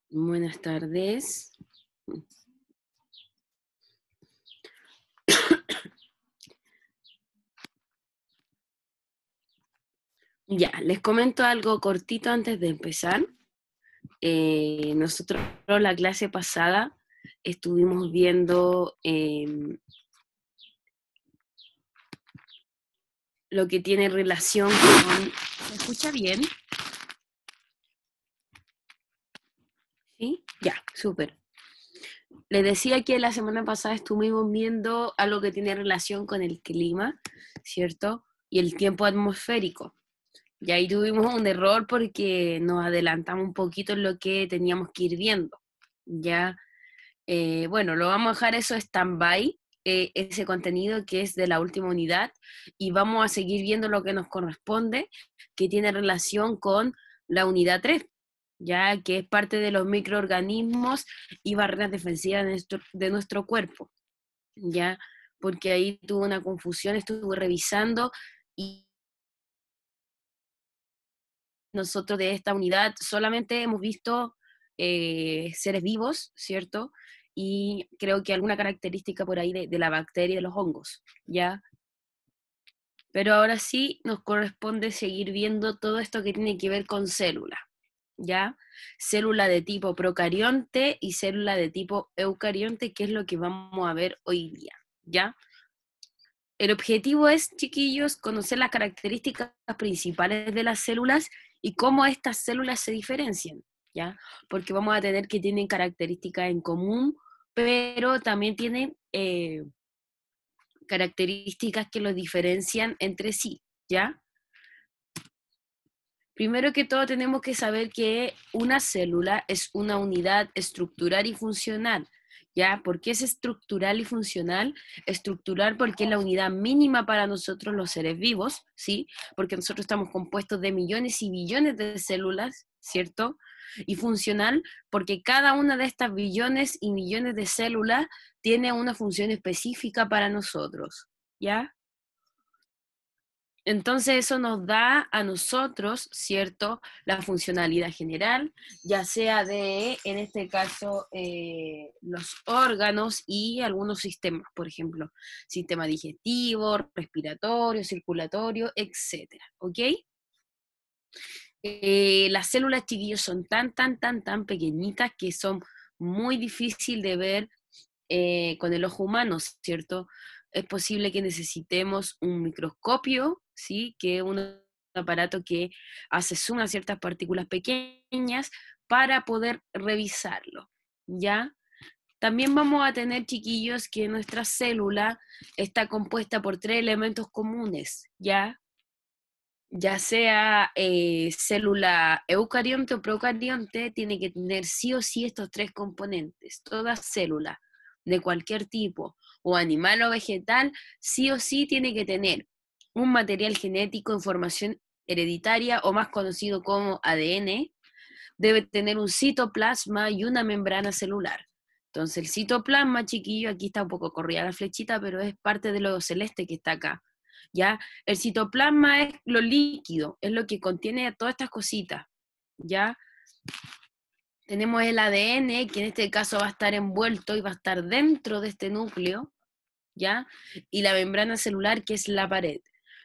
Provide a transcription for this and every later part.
Buenas tardes. Ya, les comento algo cortito antes de empezar. Nosotros la clase pasada estuvimos viendo lo que tiene relación con... ¿Se escucha bien? ¿Sí? Ya, súper. Les decía que la semana pasada estuvimos viendo algo que tiene relación con el clima, ¿cierto? Y el tiempo atmosférico. Y ahí tuvimos un error porque nos adelantamos un poquito en lo que teníamos que ir viendo. Ya, bueno, lo vamos a dejar eso stand-by, ese contenido que es de la última unidad, y vamos a seguir viendo lo que nos corresponde, que tiene relación con la unidad 3, ya que es parte de los microorganismos y barreras defensivas de nuestro cuerpo, ya, porque ahí tuve una confusión, estuve revisando y nosotros de esta unidad solamente hemos visto seres vivos, ¿cierto? Y creo que alguna característica por ahí de la bacteria y de los hongos, ¿ya? Pero ahora sí nos corresponde seguir viendo todo esto que tiene que ver con células, ¿ya? Célula de tipo procarionte y célula de tipo eucarionte, que es lo que vamos a ver hoy día, ¿ya? El objetivo es, chiquillos, conocer las características principales de las células y cómo estas células se diferencian, ¿ya? Porque vamos a tener que tienen características en común, pero también tienen características que los diferencian entre sí, ¿ya? Primero que todo tenemos que saber que una célula es una unidad estructural y funcional, ¿ya? ¿Por qué es estructural y funcional? Estructural porque es la unidad mínima para nosotros los seres vivos, ¿sí? Porque nosotros estamos compuestos de millones y billones de células, ¿cierto? Y funcional porque cada una de estas billones y millones de células tiene una función específica para nosotros, ¿ya? Entonces eso nos da a nosotros, ¿cierto?, la funcionalidad general, ya sea de, en este caso, los órganos y algunos sistemas, por ejemplo, sistema digestivo, respiratorio, circulatorio, etcétera, ¿ok? Las células, chiquillos, son tan pequeñitas que son muy difícil de ver con el ojo humano, ¿cierto? Es posible que necesitemos un microscopio, ¿sí? Que es un aparato que hace zoom a ciertas partículas pequeñas para poder revisarlo, ¿ya? También vamos a tener, chiquillos, que nuestra célula está compuesta por tres elementos comunes, ¿ya? Ya sea célula eucarionte o procarionte, tiene que tener sí o sí estos tres componentes. Toda célula de cualquier tipo, o animal o vegetal, sí o sí tiene que tener un material genético, información hereditaria, o más conocido como ADN, debe tener un citoplasma y una membrana celular. Entonces el citoplasma, chiquillo, aquí está un poco corrida la flechita, pero es parte de lo celeste que está acá. ¿Ya? El citoplasma es lo líquido, es lo que contiene todas estas cositas, ¿ya? Tenemos el ADN, que en este caso va a estar envuelto y va a estar dentro de este núcleo, ¿ya? Y la membrana celular, que es la pared.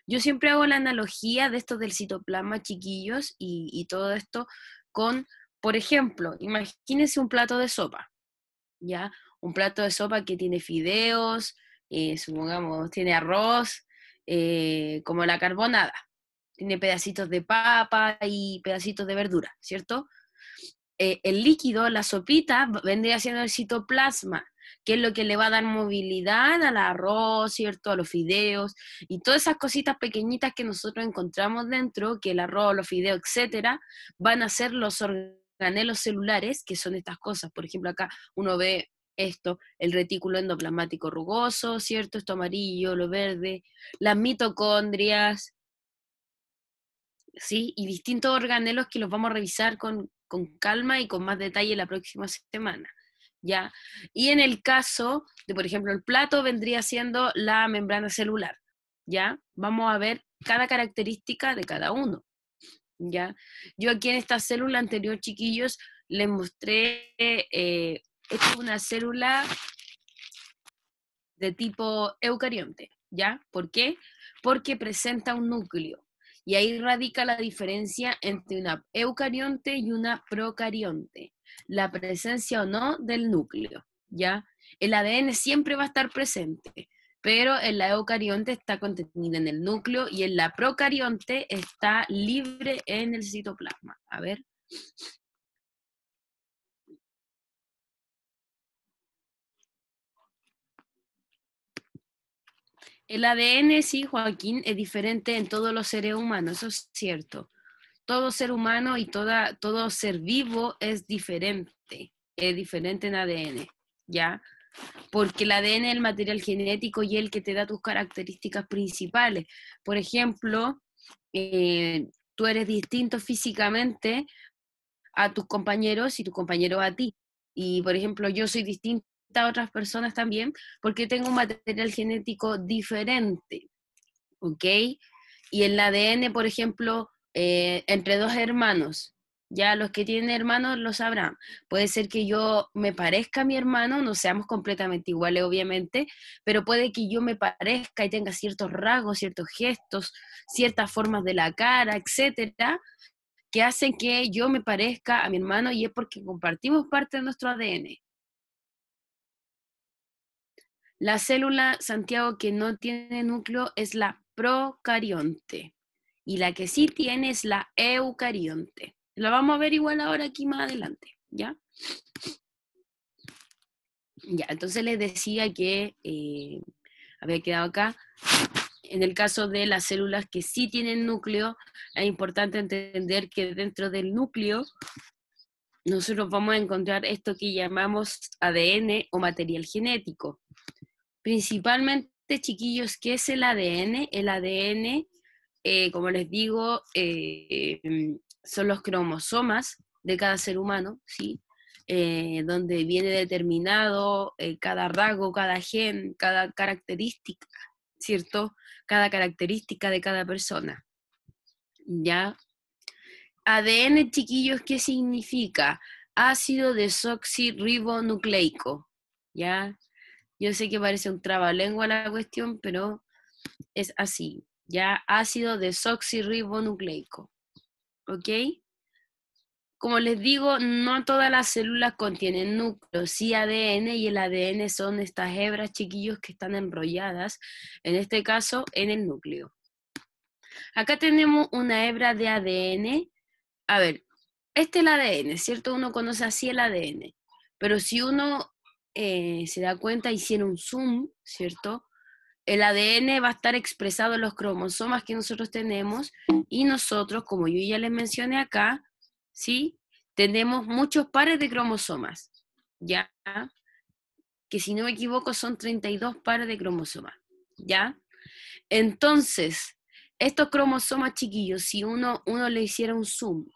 Yo siempre hago la analogía de esto del citoplasma, chiquillos, y todo esto con, por ejemplo, imagínense un plato de sopa, ¿ya? Un plato de sopa que tiene fideos, supongamos, tiene arroz, como la carbonada, tiene pedacitos de papa y pedacitos de verdura, ¿cierto? El líquido, la sopita, vendría siendo el citoplasma, que es lo que le va a dar movilidad al arroz, ¿cierto? A los fideos, y todas esas cositas pequeñitas que nosotros encontramos dentro, que el arroz, los fideos, etcétera, van a ser los organelos celulares, que son estas cosas. Por ejemplo, acá uno ve esto, el retículo endoplasmático rugoso, ¿cierto? Esto amarillo, lo verde, las mitocondrias, ¿sí? Y distintos organelos que los vamos a revisar con calma y con más detalle la próxima semana, ¿ya? Y en el caso de, por ejemplo, el plato vendría siendo la membrana celular, ¿ya? Vamos a ver cada característica de cada uno, ¿ya? Yo aquí en esta célula anterior, chiquillos, les mostré, esta es una célula de tipo eucarionte, ¿ya? ¿Por qué? Porque presenta un núcleo. Y ahí radica la diferencia entre una eucarionte y una procarionte. La presencia o no del núcleo, ¿ya? El ADN siempre va a estar presente, pero en la eucarionte está contenida en el núcleo y en la procarionte está libre en el citoplasma. A ver. El ADN, sí, Joaquín, es diferente en todos los seres humanos, eso es cierto. Todo ser humano y todo ser vivo es diferente en ADN, ¿ya? Porque el ADN es el material genético y el que te da tus características principales. Por ejemplo, tú eres distinto físicamente a tus compañeros y tus compañeros a ti. Y, por ejemplo, yo soy distinta a otras personas también porque tengo un material genético diferente, ¿ok? Y el ADN, por ejemplo, entre dos hermanos, ya los que tienen hermanos lo sabrán. Puede ser que yo me parezca a mi hermano, no seamos completamente iguales, obviamente, pero puede que yo me parezca y tenga ciertos rasgos, ciertos gestos, ciertas formas de la cara, etcétera, que hacen que yo me parezca a mi hermano y es porque compartimos parte de nuestro ADN. La célula, Santiago, que no tiene núcleo es la procarionte. Y la que sí tiene es la eucarionte. La vamos a ver igual ahora aquí más adelante, ¿ya? Ya, entonces les decía que había quedado acá. En el caso de las células que sí tienen núcleo, es importante entender que dentro del núcleo nosotros vamos a encontrar esto que llamamos ADN o material genético. Principalmente, chiquillos, ¿qué es el ADN? El ADN, como les digo, son los cromosomas de cada ser humano, ¿sí? Donde viene determinado cada rasgo, cada gen, cada característica, ¿cierto? Cada característica de cada persona, ¿ya? ADN, chiquillos, ¿qué significa? Ácido desoxirribonucleico, ¿ya? Yo sé que parece un trabalengua la cuestión, pero es así, ¿ya? Ácido desoxirribonucleico, ¿ok? Como les digo, no todas las células contienen núcleo, sí ADN, y el ADN son estas hebras, chiquillos, que están enrolladas, en este caso, en el núcleo. Acá tenemos una hebra de ADN. A ver, este es el ADN, ¿cierto? Uno conoce así el ADN, pero si uno se da cuenta, hicieron un zoom, ¿cierto? El ADN va a estar expresado en los cromosomas que nosotros tenemos y nosotros, como yo ya les mencioné acá, ¿sí? Tenemos muchos pares de cromosomas, ¿ya? Que si no me equivoco son 32 pares de cromosomas, ¿ya? Entonces, estos cromosomas chiquillos, si uno le hiciera un zoom,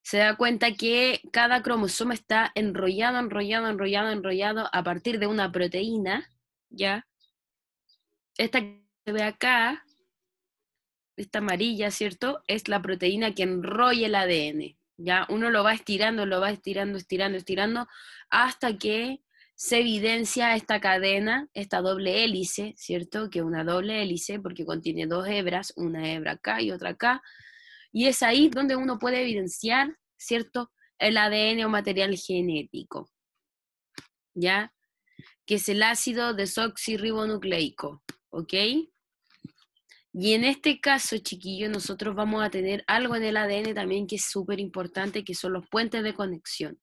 se da cuenta que cada cromosoma está enrollado, enrollado, enrollado, enrollado a partir de una proteína, ¿ya? Esta que se ve acá, esta amarilla, ¿cierto? Es la proteína que enrolla el ADN. Ya uno lo va estirando, lo va estirando, estirando, estirando, hasta que se evidencia esta cadena, esta doble hélice, ¿cierto? Que es una doble hélice porque contiene dos hebras, una hebra acá y otra acá. Y es ahí donde uno puede evidenciar, ¿cierto? El ADN o material genético, ¿ya? Que es el ácido desoxirribonucleico, ¿ok? Y en este caso, chiquillos, nosotros vamos a tener algo en el ADN también que es súper importante, que son los puentes de conexión,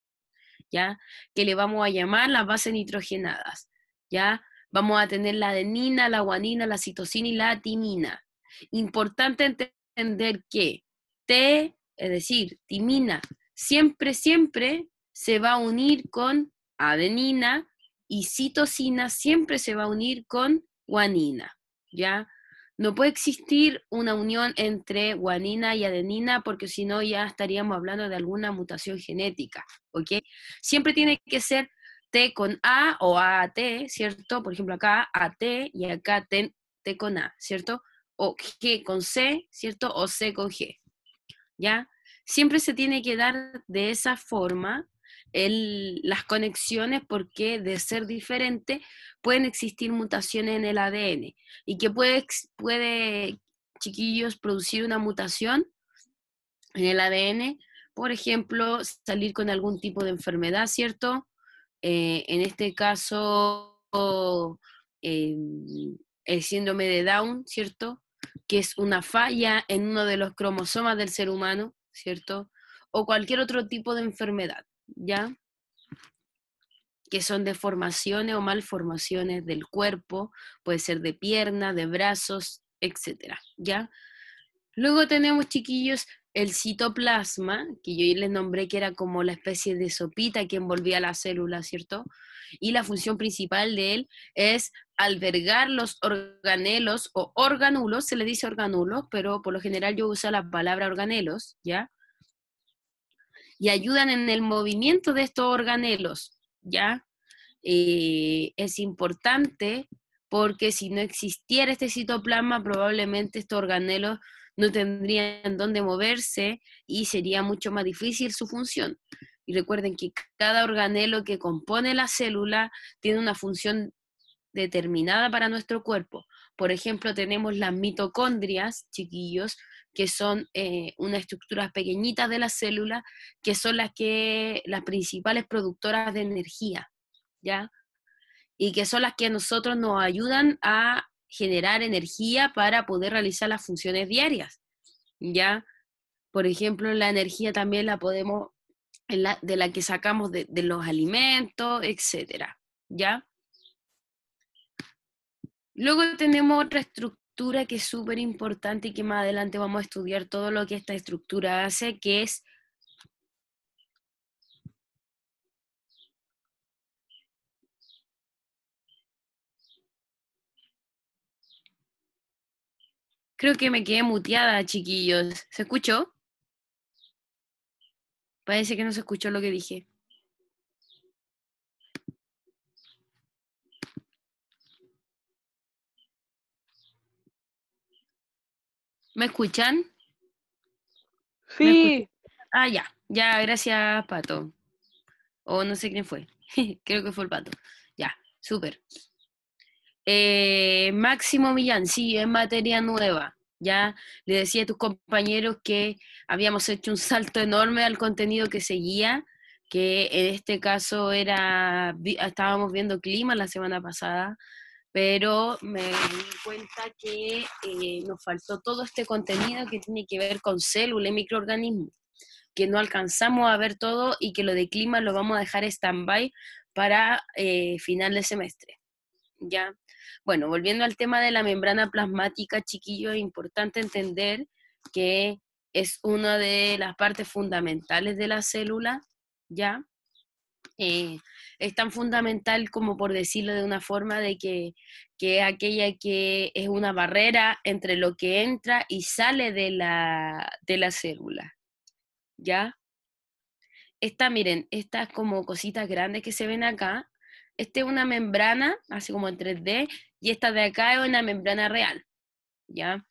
¿ya? Que le vamos a llamar las bases nitrogenadas, ¿ya? Vamos a tener la adenina, la guanina, la citosina y la timina. Importante entender que T, es decir, timina, siempre, siempre se va a unir con adenina y citosina siempre se va a unir con guanina, ¿ya? No puede existir una unión entre guanina y adenina porque si no ya estaríamos hablando de alguna mutación genética, ¿ok? Siempre tiene que ser T con A o A a T, ¿cierto? Por ejemplo, acá A T y acá T con A, ¿cierto? O G con C, ¿cierto? O C con G. ¿ya? Siempre se tiene que dar de esa forma las conexiones, porque de ser diferente pueden existir mutaciones en el ADN y que puede, chiquillos, producir una mutación en el ADN, por ejemplo, salir con algún tipo de enfermedad, ¿cierto? En este caso, eh, el síndrome de Down, ¿cierto? Que es una falla en uno de los cromosomas del ser humano, ¿cierto? O cualquier otro tipo de enfermedad, ¿ya? Que son deformaciones o malformaciones del cuerpo, puede ser de pierna, de brazos, etcétera, ¿ya? Luego tenemos, chiquillos, el citoplasma, que yo les nombré que era como la especie de sopita que envolvía la célula, ¿cierto? Y la función principal de él es albergar los organelos o organulos, se le dice organulos, pero por lo general yo uso la palabra organelos, ¿ya? Y ayudan en el movimiento de estos organelos, ¿ya? Es importante porque si no existiera este citoplasma, probablemente estos organelos no tendrían dónde moverse y sería mucho más difícil su función. Y recuerden que cada organelo que compone la célula tiene una función determinada para nuestro cuerpo. Por ejemplo, tenemos las mitocondrias, chiquillos, que son unas estructuras pequeñitas de la célula, que son las principales productoras de energía, ¿ya? Y que son las que a nosotros nos ayudan a generar energía para poder realizar las funciones diarias, ¿ya? Por ejemplo, la energía también la podemos, de la que sacamos de los alimentos, etcétera, ¿ya? Luego tenemos otra estructura que es súper importante y que más adelante vamos a estudiar todo lo que esta estructura hace, que es, creo que me quedé muteada, chiquillos. ¿Se escuchó? Parece que no se escuchó lo que dije. ¿Me escuchan? ¿Me escuchan? Sí, Ah, ya, gracias, Pato. O no sé quién fue. Creo que fue el Pato. Ya, súper. Máximo Millán, sí, es materia nueva. Ya le decía a tus compañeros que habíamos hecho un salto enorme al contenido que seguía, que en este caso estábamos viendo clima la semana pasada, pero me di cuenta que nos faltó todo este contenido que tiene que ver con células y microorganismos, que no alcanzamos a ver todo y que lo de clima lo vamos a dejar stand-by para final de semestre. ¿Ya? Bueno, volviendo al tema de la membrana plasmática, chiquillo, es importante entender que es una de las partes fundamentales de la célula, ¿ya? Es tan fundamental como, por decirlo de una forma, que es aquella que es una barrera entre lo que entra y sale de la célula, ¿ya? Miren, estas como cositas grandes que se ven acá, esta es una membrana, así como en 3D, y esta de acá es una membrana real, ¿ya?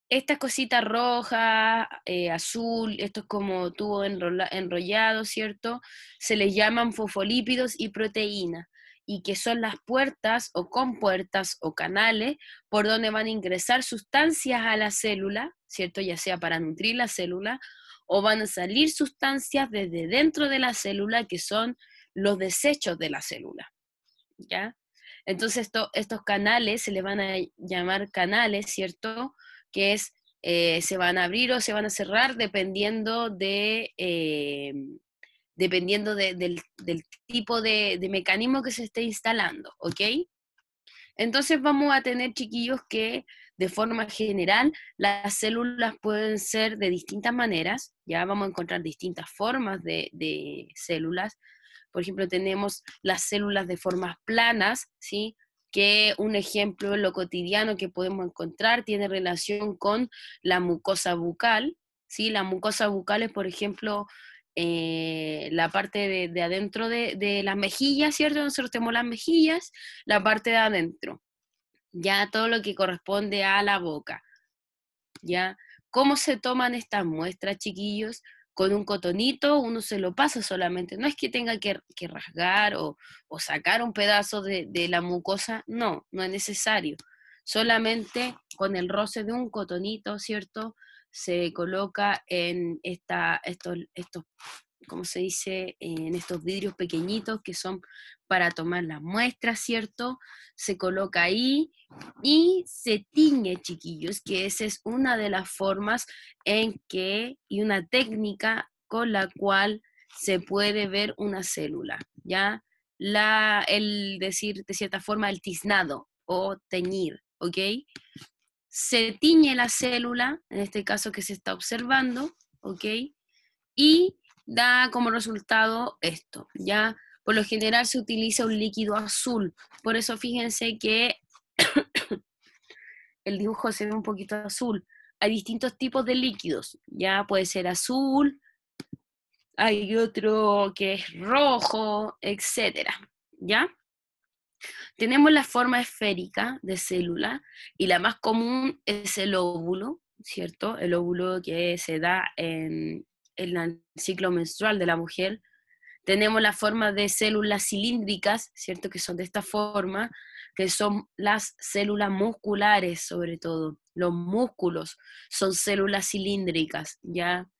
Estas cositas rojas, azul, estos como tubos enrollados, ¿cierto? Se les llaman fosfolípidos y proteínas, y que son las puertas o compuertas o canales por donde van a ingresar sustancias a la célula, ¿cierto? Ya sea para nutrir la célula, o van a salir sustancias desde dentro de la célula, que son los desechos de la célula, ¿ya? Entonces estos canales se les van a llamar canales, ¿cierto? Que se van a abrir o se van a cerrar dependiendo del tipo de mecanismo que se esté instalando, ¿ok? Entonces vamos a tener, chiquillos, que de forma general las células pueden ser de distintas maneras, ya vamos a encontrar distintas formas de células. Por ejemplo, tenemos las células de formas planas, ¿sí? Que un ejemplo en lo cotidiano que podemos encontrar tiene relación con la mucosa bucal, ¿sí? La mucosa bucal es, por ejemplo, la parte de adentro de las mejillas, ¿cierto? Nosotros tenemos las mejillas, la parte de adentro, ya todo lo que corresponde a la boca, ¿ya? ¿Cómo se toman estas muestras, chiquillos? Con un cotonito uno se lo pasa solamente, no es que tenga que rasgar o sacar un pedazo de la mucosa, no, no es necesario. Solamente con el roce de un cotonito, ¿cierto? Se coloca en estos, ¿cómo se dice? En estos vidrios pequeñitos que son para tomar las muestras, ¿cierto? Se coloca ahí y se tiñe, chiquillos, que esa es una de las formas en que, y una técnica con la cual se puede ver una célula, ¿ya? El decir, de cierta forma, el tiznado o teñir, ¿ok? Se tiñe la célula, en este caso que se está observando, ¿ok? Y da como resultado esto, ¿ya? Por lo general se utiliza un líquido azul, por eso fíjense que el dibujo se ve un poquito azul. Hay distintos tipos de líquidos, ya puede ser azul, hay otro que es rojo, etcétera, ¿ya? Tenemos la forma esférica de célula y la más común es el óvulo, ¿cierto? El óvulo que se da en el ciclo menstrual de la mujer. Tenemos la forma de células cilíndricas, ¿cierto? Que son de esta forma, que son las células musculares sobre todo. Los músculos son células cilíndricas, ¿ya?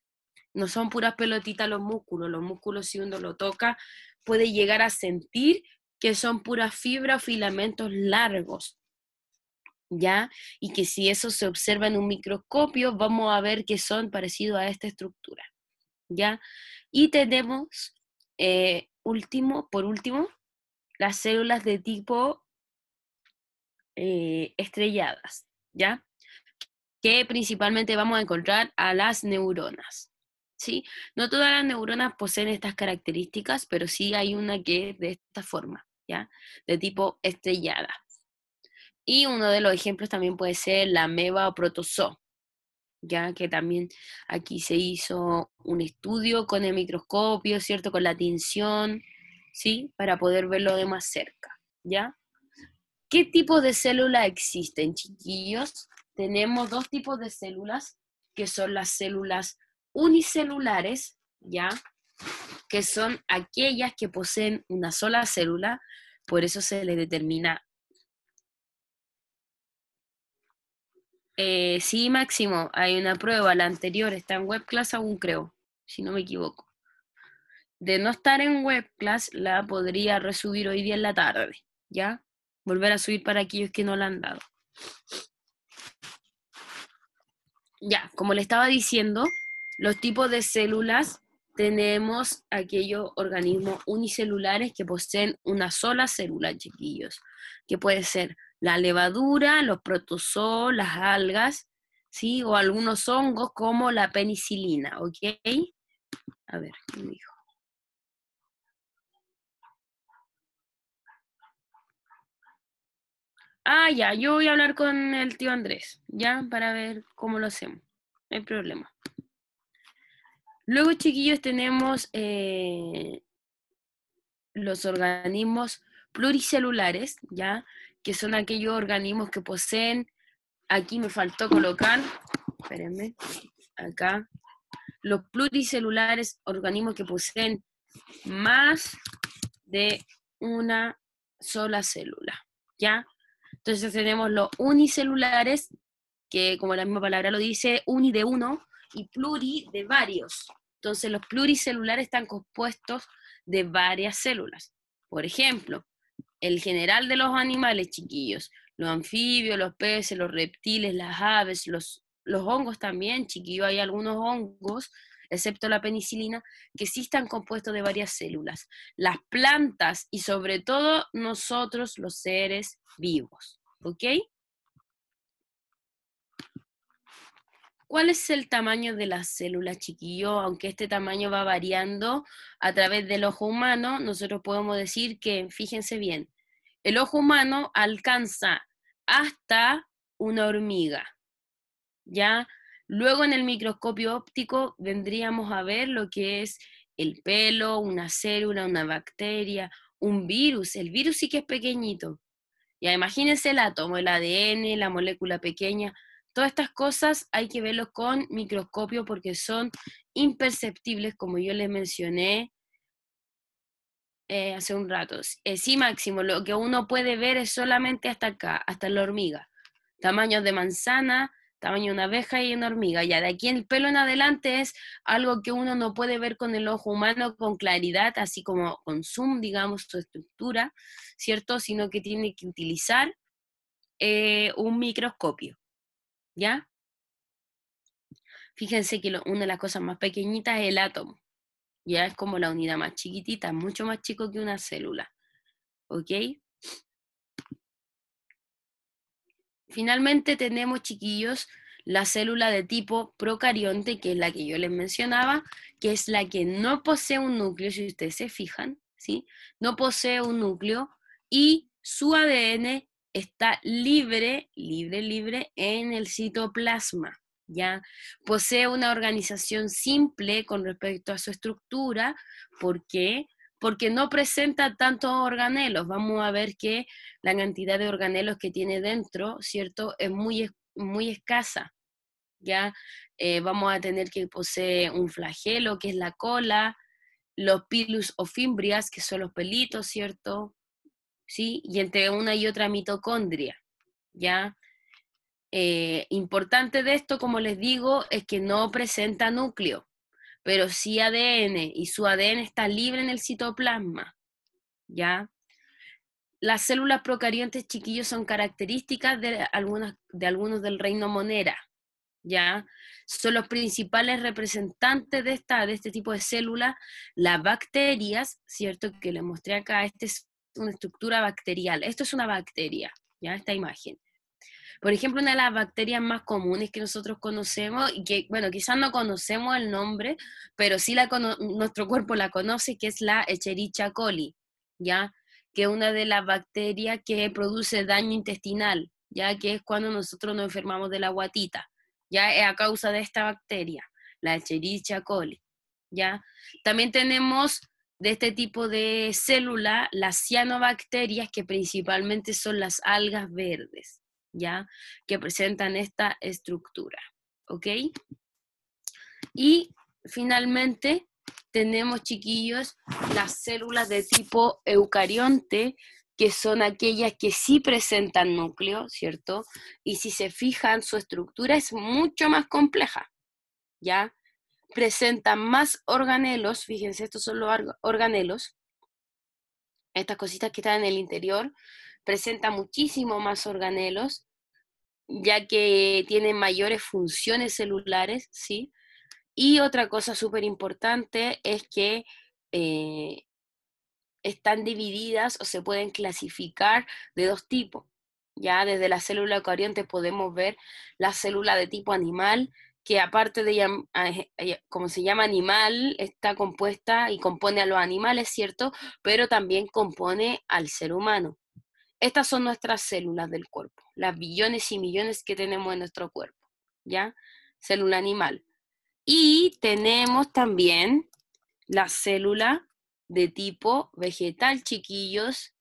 No son puras pelotitas los músculos si uno lo toca puede llegar a sentir que son puras fibras o filamentos largos, ¿ya? Y que si eso se observa en un microscopio, vamos a ver que son parecidos a esta estructura, ¿ya? Y tenemos, por último, las células de tipo estrelladas, ¿ya? Que principalmente vamos a encontrar a las neuronas, ¿sí? No todas las neuronas poseen estas características, pero sí hay una que es de esta forma, ¿ya? De tipo estrellada. Y uno de los ejemplos también puede ser la ameba o protozoo, ya que también aquí se hizo un estudio con el microscopio, ¿cierto? Con la tinción, ¿sí? Para poder verlo de más cerca, ¿ya? ¿Qué tipo de células existen, chiquillos? Tenemos dos tipos de células, que son las células unicelulares, ¿ya? Que son aquellas que poseen una sola célula, por eso se les determina. Sí, Máximo, hay una prueba, la anterior está en webclass aún creo, si no me equivoco. De no estar en webclass, la podría resubir hoy día en la tarde, ¿ya? Volver a subir para aquellos que no la han dado. Ya, como le estaba diciendo, los tipos de células tenemos aquellos organismos unicelulares que poseen una sola célula, chiquillos, que puede ser la levadura, los protozoos, las algas, ¿sí? O algunos hongos como la penicilina, ¿ok? A ver, ¿qué me dijo? Ah, ya, yo voy a hablar con el tío Andrés, ¿ya? Para ver cómo lo hacemos. No hay problema. Luego, chiquillos, tenemos los organismos pluricelulares, ¿ya? Que son aquellos organismos que poseen, aquí me faltó colocar, espérenme, acá, los pluricelulares, organismos que poseen más de una sola célula, ¿ya? Entonces tenemos los unicelulares, que como la misma palabra lo dice, uni de uno y pluri de varios. Entonces los pluricelulares están compuestos de varias células. Por ejemplo, el general de los animales, chiquillos, los anfibios, los peces, los reptiles, las aves, los hongos también, chiquillos, hay algunos hongos, excepto la penicilina, que sí están compuestos de varias células. Las plantas y sobre todo nosotros, los seres vivos, ¿ok? ¿Cuál es el tamaño de las células, chiquillo? Aunque este tamaño va variando a través del ojo humano, nosotros podemos decir que, fíjense bien, el ojo humano alcanza hasta una hormiga, ¿ya? Luego en el microscopio óptico vendríamos a ver lo que es el pelo, una célula, una bacteria, un virus. El virus sí que es pequeñito. Ya imagínense el átomo, el ADN, la molécula pequeña, Todas estas cosas hay que verlos con microscopio porque son imperceptibles, como yo les mencioné hace un rato. Sí, Máximo, lo que uno puede ver es solamente hasta acá, hasta la hormiga. Tamaños de manzana, tamaño de una abeja y una hormiga. Ya de aquí el pelo en adelante es algo que uno no puede ver con el ojo humano con claridad, así como con zoom, digamos, su estructura, ¿cierto? Sino que tiene que utilizar un microscopio, ¿ya? Fíjense que una de las cosas más pequeñitas es el átomo. Ya es como la unidad más chiquitita, mucho más chico que una célula. ¿Ok? Finalmente tenemos, chiquillos, la célula de tipo procarionte, que es la que yo les mencionaba, que es la que no posee un núcleo, si ustedes se fijan, ¿sí? No posee un núcleo y su ADN está libre en el citoplasma, ¿ya? Posee una organización simple con respecto a su estructura. ¿Por qué? Porque no presenta tantos organelos. Vamos a ver que la cantidad de organelos que tiene dentro, ¿cierto? Es muy escasa, ¿ya? Vamos a tener que posee un flagelo, que es la cola, los pilus o fimbrias, que son los pelitos, ¿cierto? ¿Sí? Y entre una y otra mitocondria, ¿ya? Importante de esto, como les digo, es que no presenta núcleo, pero sí ADN, y su ADN está libre en el citoplasma, ¿ya? Las células procariontes, chiquillos, son características de algunos del reino Monera, ¿ya? Son los principales representantes de este tipo de células, las bacterias, ¿cierto? Que les mostré acá, esta es una estructura bacterial, esto es una bacteria, ¿ya? Esta imagen. Por ejemplo, una de las bacterias más comunes que nosotros conocemos, y que, bueno, quizás no conocemos el nombre, pero sí nuestro cuerpo la conoce, que es la Escherichia coli, ¿ya? Que es una de las bacterias que produce daño intestinal, ya que es cuando nosotros nos enfermamos de la guatita, ya es a causa de esta bacteria, la Escherichia coli, ¿ya? También tenemos de este tipo de célula las cianobacterias, que principalmente son las algas verdes, ¿ya? Que presentan esta estructura, ¿ok? Y finalmente tenemos, chiquillos, las células de tipo eucarionte, que son aquellas que sí presentan núcleo, ¿cierto? Y si se fijan, su estructura es mucho más compleja, ¿ya? Presentan más organelos, fíjense, estos son los organelos, estas cositas que están en el interior, presentan muchísimo más organelos, ya que tienen mayores funciones celulares, ¿sí? Y otra cosa súper importante es que eh, están divididas o se pueden clasificar de dos tipos. Ya desde la célula eucarionte podemos ver la célula de tipo animal, que aparte de, como se llama animal, está compuesta y compone a los animales, ¿cierto? Pero también compone al ser humano. Estas son nuestras células del cuerpo, las billones y millones que tenemos en nuestro cuerpo, ¿ya? Célula animal. Y tenemos también la célula de tipo vegetal, chiquillos.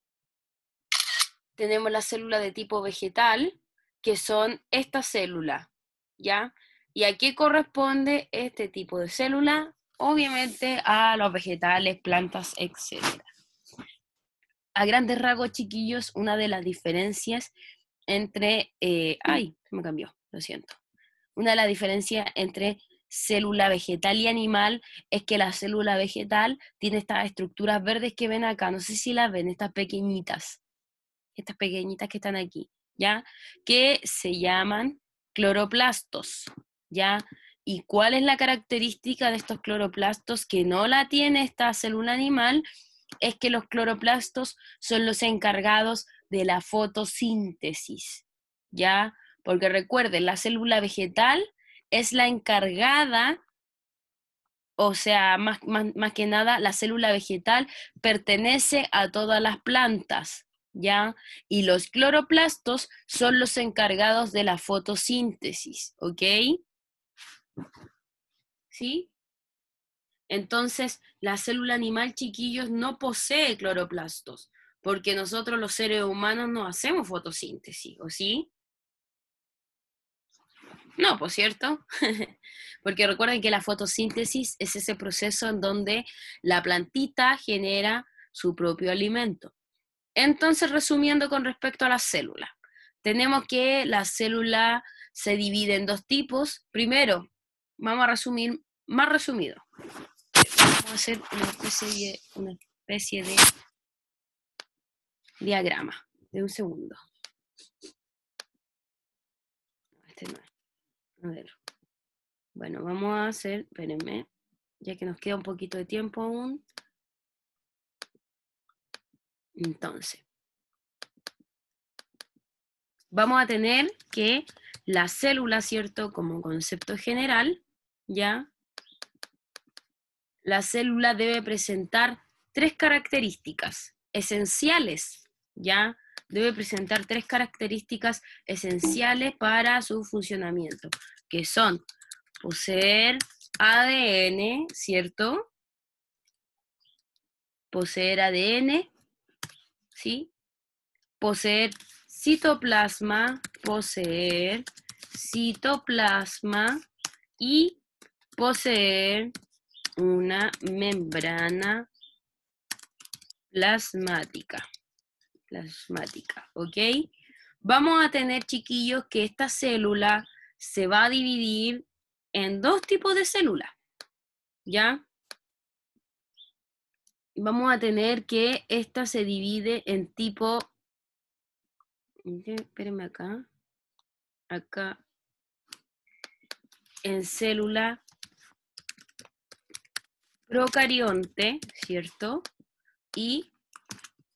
Tenemos la célula de tipo vegetal, que son estas células, ¿ya? ¿Y a qué corresponde este tipo de célula? Obviamente a los vegetales, plantas, etc. A grandes rasgos, chiquillos, una de las diferencias entre... ¡ay! Se me cambió, lo siento. Una de las diferencias entre célula vegetal y animal es que la célula vegetal tiene estas estructuras verdes que ven acá, no sé si las ven, estas pequeñitas que están aquí, ¿ya? Que se llaman cloroplastos, ¿ya? ¿Y cuál es la característica de estos cloroplastos que no la tiene esta célula animal? Es que los cloroplastos son los encargados de la fotosíntesis, ¿ya? Porque recuerden, la célula vegetal es la encargada, o sea, más que nada, la célula vegetal pertenece a todas las plantas, ¿ya? Y los cloroplastos son los encargados de la fotosíntesis, ¿ok? ¿Sí? Entonces, la célula animal, chiquillos, no posee cloroplastos, porque nosotros los seres humanos no hacemos fotosíntesis, ¿o sí? No, por cierto, porque recuerden que la fotosíntesis es ese proceso en donde la plantita genera su propio alimento. Entonces, resumiendo con respecto a las células, tenemos que la célula se divide en dos tipos. Primero, vamos a resumir más resumido. Vamos a hacer una especie de diagrama de un segundo. Este no es. A ver. Bueno, vamos a hacer, espérenme, ya que nos queda un poquito de tiempo aún. Entonces, vamos a tener que la célula, ¿cierto? Como concepto general, ¿ya? La célula debe presentar tres características esenciales, ¿ya? Debe presentar tres características esenciales para su funcionamiento, que son poseer ADN, ¿cierto? Poseer ADN, ¿sí? Poseer citoplasma y poseer una membrana plasmática, ¿ok? Vamos a tener, chiquillos, que esta célula se va a dividir en dos tipos de células, ¿ya? Vamos a tener que esta se divide en tipo, espérenme acá, en célula procarionte, ¿cierto? Y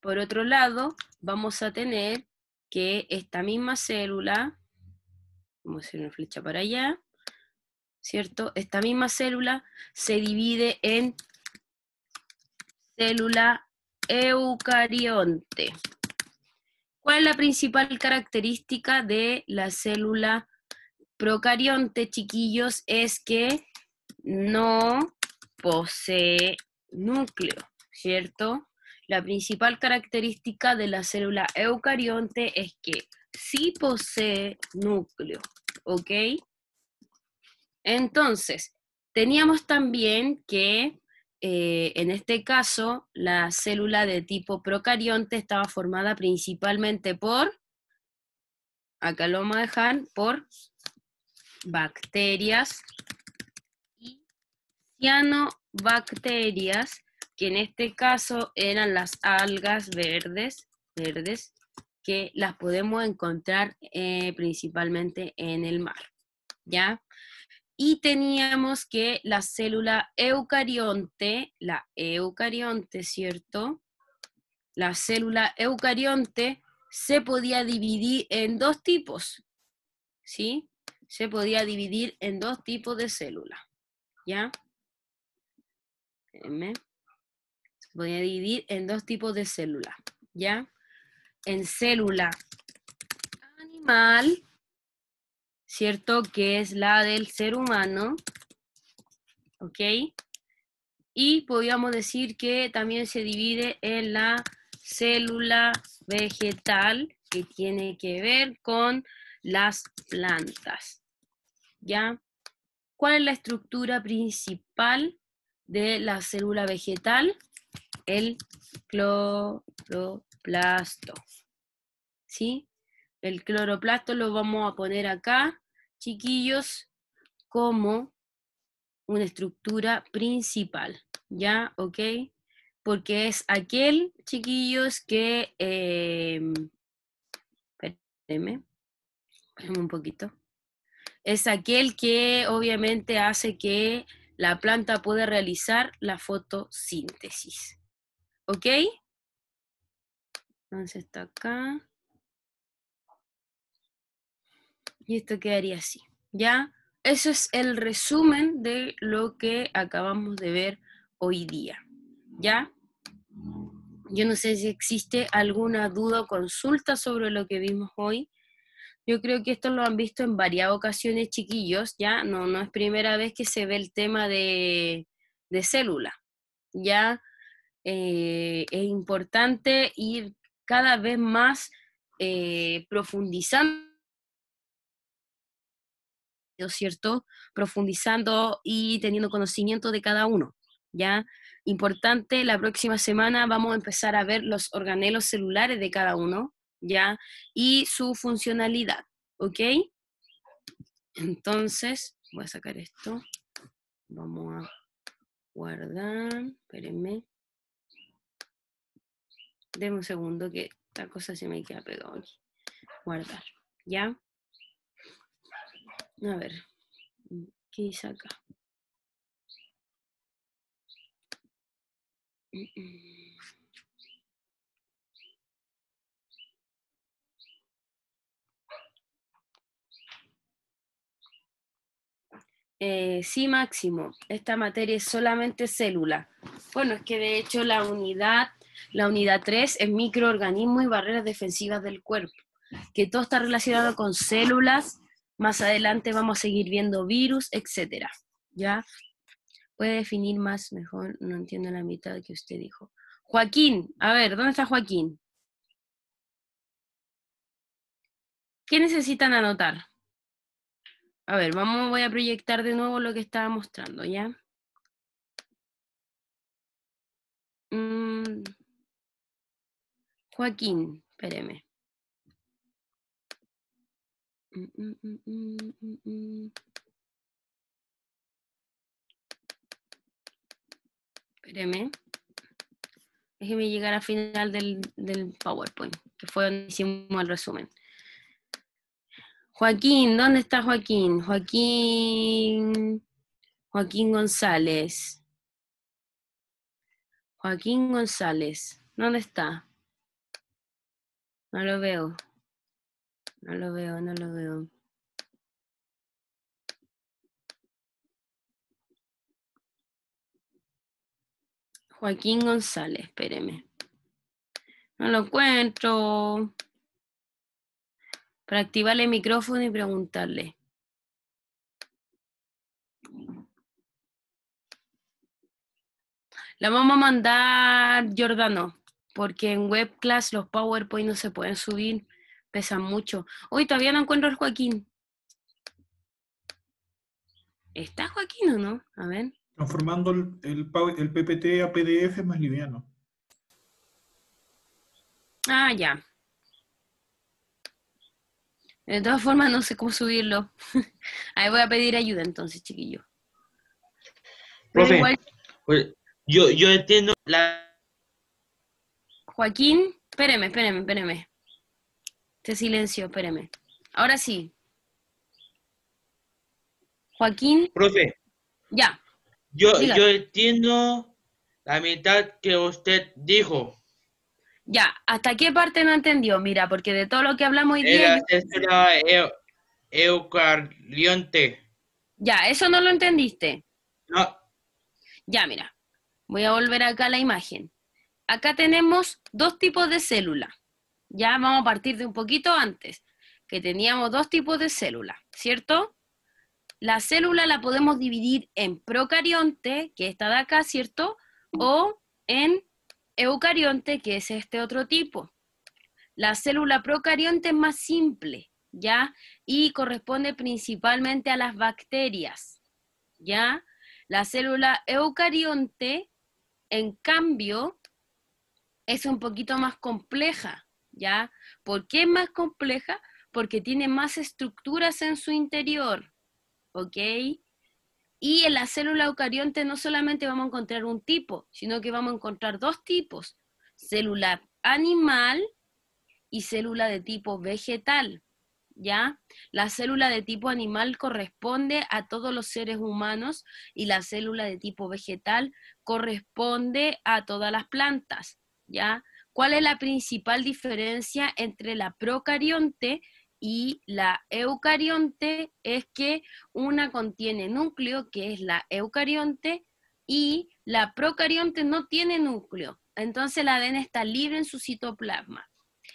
por otro lado, vamos a tener que esta misma célula, vamos a hacer una flecha para allá, ¿cierto? Esta misma célula se divide en célula eucarionte. ¿Cuál es la principal característica de la célula procarionte, chiquillos? Es que no posee núcleo, ¿cierto? La principal característica de la célula eucarionte es que sí posee núcleo, ¿ok? Entonces, teníamos también que en este caso la célula de tipo procarionte estaba formada principalmente por, acá lo vamos a dejar, por bacterias y cianobacterias, que en este caso eran las algas verdes, que las podemos encontrar principalmente en el mar, ¿ya? Y teníamos que la célula eucarionte, ¿cierto? La célula eucarionte se podía dividir en dos tipos, ¿sí? Se podía dividir en dos tipos de células, ¿ya? Espérenme. Se podía dividir en dos tipos de células, ¿ya? En célula animal, ¿cierto? Que es la del ser humano, ¿ok? Y podríamos decir que también se divide en la célula vegetal, que tiene que ver con las plantas, ¿ya? ¿Cuál es la estructura principal de la célula vegetal? El cloroplasto, ¿sí? El cloroplasto lo vamos a poner acá, chiquillos, como una estructura principal, ¿ya? ¿Ok? Porque es aquel, chiquillos, que... espérenme, espérenme un poquito. Es aquel que obviamente hace que la planta pueda realizar la fotosíntesis. ¿Ok? Entonces está acá. Y esto quedaría así, ¿ya? Eso es el resumen de lo que acabamos de ver hoy día, ¿ya? Yo no sé si existe alguna duda o consulta sobre lo que vimos hoy. Yo creo que esto lo han visto en varias ocasiones, chiquillos, ¿ya? No es primera vez que se ve el tema de célula, ¿ya? Es importante ir cada vez más profundizando ¿cierto? Profundizando y teniendo conocimiento de cada uno, ¿ya? Importante, la próxima semana vamos a empezar a ver los organelos celulares de cada uno, ¿ya? Y su funcionalidad, ¿ok? Entonces, voy a sacar esto, vamos a guardar, espérenme, denme un segundo que esta cosa se me queda pegado aquí, guardar, ¿ya? A ver, ¿qué dice acá? Sí, Máximo, esta materia es solamente célula. Bueno, es que de hecho la unidad 3 es microorganismos y barreras defensivas del cuerpo, que todo está relacionado con células. Más adelante vamos a seguir viendo virus, etcétera. ¿Ya? ¿Puede definir más mejor? No entiendo la mitad que usted dijo. Joaquín, a ver, ¿dónde está Joaquín? ¿Qué necesitan anotar? A ver, voy a proyectar de nuevo lo que estaba mostrando, ¿ya? Joaquín, espéreme. Espéreme. Déjeme llegar al final del PowerPoint, que fue donde hicimos el resumen. Joaquín, ¿dónde está Joaquín? Joaquín González. Joaquín González, ¿dónde está? No lo veo. No lo veo, no lo veo. Joaquín González, espéreme. No lo encuentro. Para activarle el micrófono y preguntarle. La vamos a mandar, Giordano, porque en webclass los PowerPoint no se pueden subir, pesan mucho. Hoy todavía no encuentro al Joaquín. ¿Está Joaquín o no? A ver. Transformando el PPT a PDF más liviano. Ah, ya. De todas formas, no sé cómo subirlo. Ahí voy a pedir ayuda entonces, chiquillo. Pero Profe, igual, pues, yo entiendo Joaquín, espéreme. Este silencio, espéreme. Ahora sí. Joaquín, profe, ya, diga. yo entiendo la mitad que usted dijo. Ya, ¿hasta qué parte no entendió? Mira, porque de todo lo que hablamos hoy día, Era célula eucarionte. ya, eso no lo entendiste. No, Ya, mira, voy a volver acá a la imagen. Acá tenemos dos tipos de células. Ya vamos a partir de un poquito antes, que teníamos dos tipos de células, ¿cierto? La célula la podemos dividir en procarionte, que está de acá, ¿cierto? O en eucarionte, que es este otro tipo. La célula procarionte es más simple, ¿ya? Y corresponde principalmente a las bacterias, ¿ya? La célula eucarionte, en cambio, es un poquito más compleja, ¿ya? ¿Por qué es más compleja? Porque tiene más estructuras en su interior, ¿ok? Y en la célula eucarionte no solamente vamos a encontrar un tipo, sino que vamos a encontrar dos tipos, célula animal y célula de tipo vegetal, ¿ya? La célula de tipo animal corresponde a todos los seres humanos y la célula de tipo vegetal corresponde a todas las plantas, ¿ya? ¿Cuál es la principal diferencia entre la procarionte y la eucarionte? Es que una contiene núcleo, que es la eucarionte, y la procarionte no tiene núcleo. Entonces el ADN está libre en su citoplasma.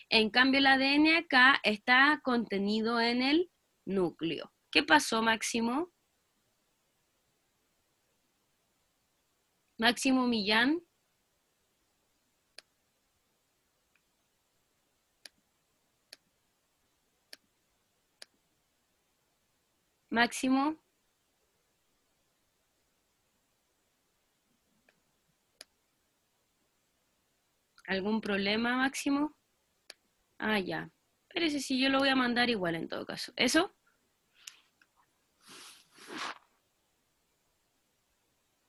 En cambio, el ADN acá está contenido en el núcleo. ¿Qué pasó, Máximo? Máximo Millán. Máximo. ¿Algún problema, Máximo? Ah, ya. Pero ese sí, yo lo voy a mandar igual en todo caso. ¿Eso?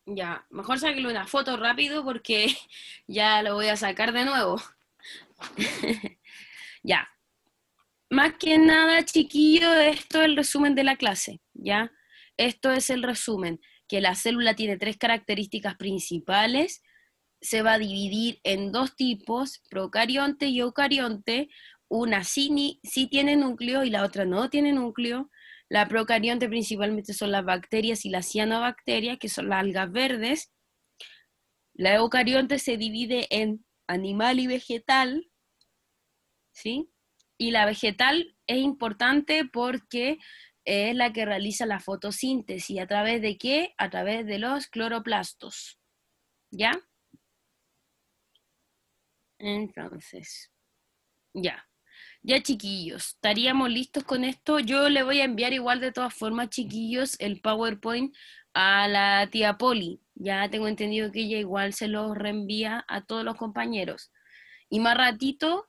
Ya. Mejor sáquenle una foto rápido porque ya lo voy a sacar de nuevo. Ya. Más que nada, chiquillo, esto es el resumen de la clase, ¿ya? Esto es el resumen, que la célula tiene 3 características principales, se va a dividir en 2 tipos, procarionte y eucarionte, una sí tiene núcleo y la otra no tiene núcleo. La procarionte principalmente son las bacterias y las cianobacterias, que son las algas verdes. La eucarionte se divide en animal y vegetal, ¿sí? Y la vegetal es importante porque es la que realiza la fotosíntesis. ¿A través de qué? A través de los cloroplastos. ¿Ya? Entonces, ya. Ya, chiquillos, estaríamos listos con esto. Yo le voy a enviar igual de todas formas, chiquillos, el PowerPoint a la tía Poli. Ya tengo entendido que ella igual se lo reenvía a todos los compañeros. Y más ratito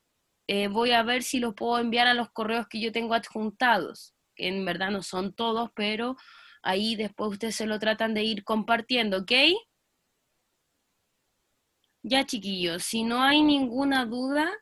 voy a ver si los puedo enviar a los correos que yo tengo adjuntados, que en verdad no son todos, pero ahí después ustedes se lo tratan de ir compartiendo, ¿ok? Ya, chiquillos, si no hay ninguna duda...